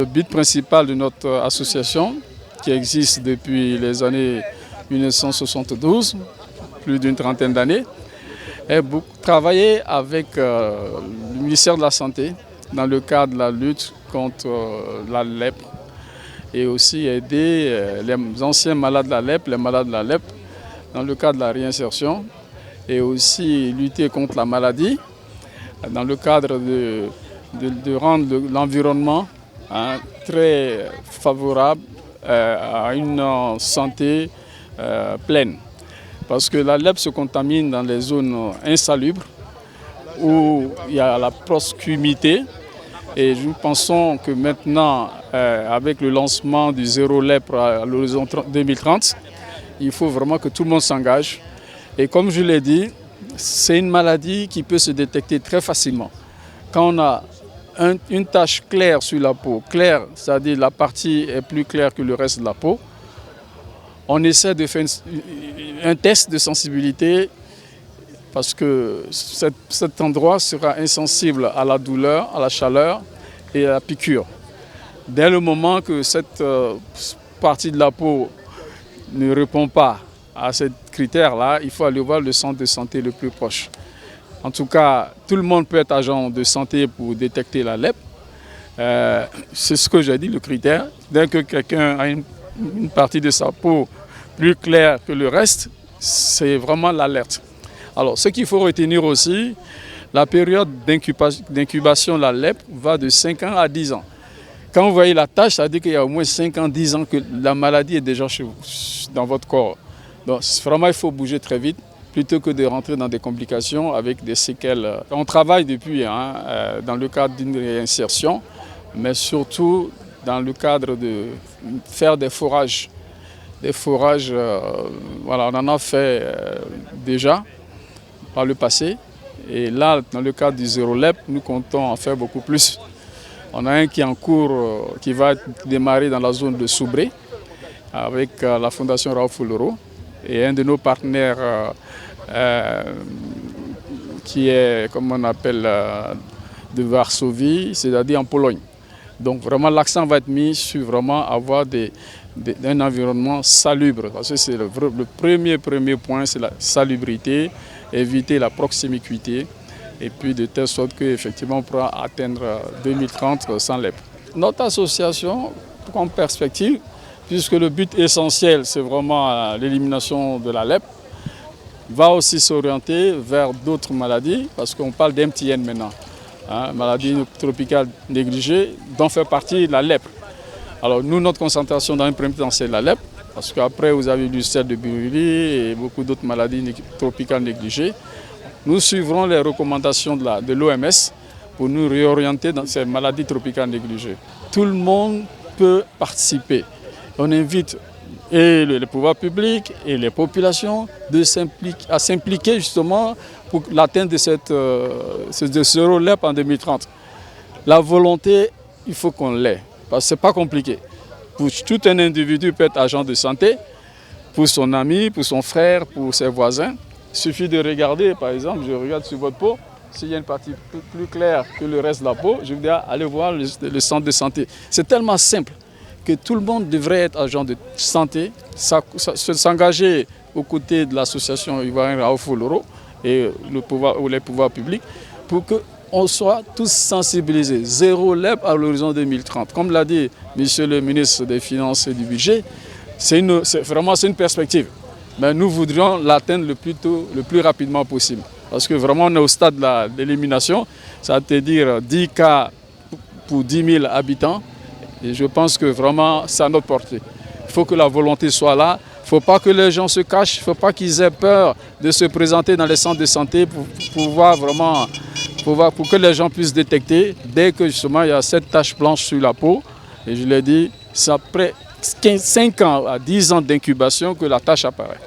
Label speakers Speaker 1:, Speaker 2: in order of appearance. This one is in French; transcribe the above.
Speaker 1: Le but principal de notre association, qui existe depuis les années 1972, plus d'une trentaine d'années, est de travailler avec le ministère de la Santé dans le cadre de la lutte contre la lèpre et aussi aider les anciens malades de la lèpre, les malades de la lèpre, dans le cadre de la réinsertion et aussi lutter contre la maladie dans le cadre de rendre l'environnement très favorable à une santé pleine. Parce que la lèpre se contamine dans les zones insalubres où il y a la proximité. Et nous pensons que maintenant, avec le lancement du zéro lèpre à l'horizon 2030, il faut vraiment que tout le monde s'engage. Et comme je l'ai dit, c'est une maladie qui peut se détecter très facilement. Quand on a une tache claire sur la peau, claire, c'est-à-dire la partie est plus claire que le reste de la peau, on essaie de faire un test de sensibilité parce que cet endroit sera insensible à la douleur, à la chaleur et à la piqûre. Dès le moment que cette partie de la peau ne répond pas à ces critères-là, il faut aller voir le centre de santé le plus proche. En tout cas, tout le monde peut être agent de santé pour détecter la lèpre. C'est ce que j'ai dit, le critère. Dès que quelqu'un a une partie de sa peau plus claire que le reste, c'est vraiment l'alerte. Alors, ce qu'il faut retenir aussi, la période d'incubation de la lèpre va de 5 ans à 10 ans. Quand vous voyez la tache, ça veut dire qu'il y a au moins 5 ans, 10 ans que la maladie est déjà chez vous, dans votre corps. Donc, vraiment, il faut bouger très vite plutôt que de rentrer dans des complications avec des séquelles. On travaille depuis dans le cadre d'une réinsertion, mais surtout dans le cadre de faire des forages. Des forages, voilà, on en a fait déjà par le passé. Et là, dans le cadre du zéro lèpre, nous comptons en faire beaucoup plus. On a un qui est en cours, qui va démarrer dans la zone de Soubré avec la Fondation Raoul Foloro et un de nos partenaires qui est, comme on appelle, de Varsovie, c'est-à-dire en Pologne. Donc vraiment, l'accent va être mis sur vraiment avoir un environnement salubre. Parce que c'est le premier point, c'est la salubrité, éviter la proximité et puis de telle sorte qu'effectivement on pourra atteindre 2030 sans lèpre. Notre association, comme perspective, puisque le but essentiel c'est vraiment l'élimination de la lèpre, va aussi s'orienter vers d'autres maladies, parce qu'on parle d'MTN maintenant, maladie tropicale négligée, dont fait partie la lèpre. Alors nous, notre concentration dans un premier temps, c'est la lèpre, parce qu'après vous avez l'ulcère de Buruli et beaucoup d'autres maladies tropicales négligées. Nous suivrons les recommandations de l'OMS pour nous réorienter dans ces maladies tropicales négligées. Tout le monde peut participer. On invite et les pouvoirs publics et les populations à s'impliquer justement pour l'atteinte de ce zéro lèpre en 2030. La volonté, il faut qu'on l'ait, parce que ce n'est pas compliqué. Pour tout un individu peut être agent de santé, pour son ami, pour son frère, pour ses voisins. Il suffit de regarder, par exemple, je regarde sur votre peau, s'il y a une partie plus claire que le reste de la peau, je vous dis allez voir le centre de santé. C'est tellement simple que tout le monde devrait être agent de santé, s'engager aux côtés de l'association Ivoirienne Raoul Foloro et les pouvoirs publics pour qu'on soit tous sensibilisés. Zéro lèpre à l'horizon 2030. Comme l'a dit Monsieur le ministre des Finances et du Budget, c'est une perspective. Mais nous voudrions l'atteindre le plus rapidement possible. Parce que vraiment on est au stade de l'élimination, ça veut dire 10 cas pour 10 000 habitants. Et je pense que vraiment, c'est à notre portée. Il faut que la volonté soit là. Il ne faut pas que les gens se cachent. Il ne faut pas qu'ils aient peur de se présenter dans les centres de santé pour que les gens puissent détecter dès que justement il y a cette tache blanche sur la peau. Et je l'ai dit, c'est après 5 ans à 10 ans d'incubation que la tache apparaît.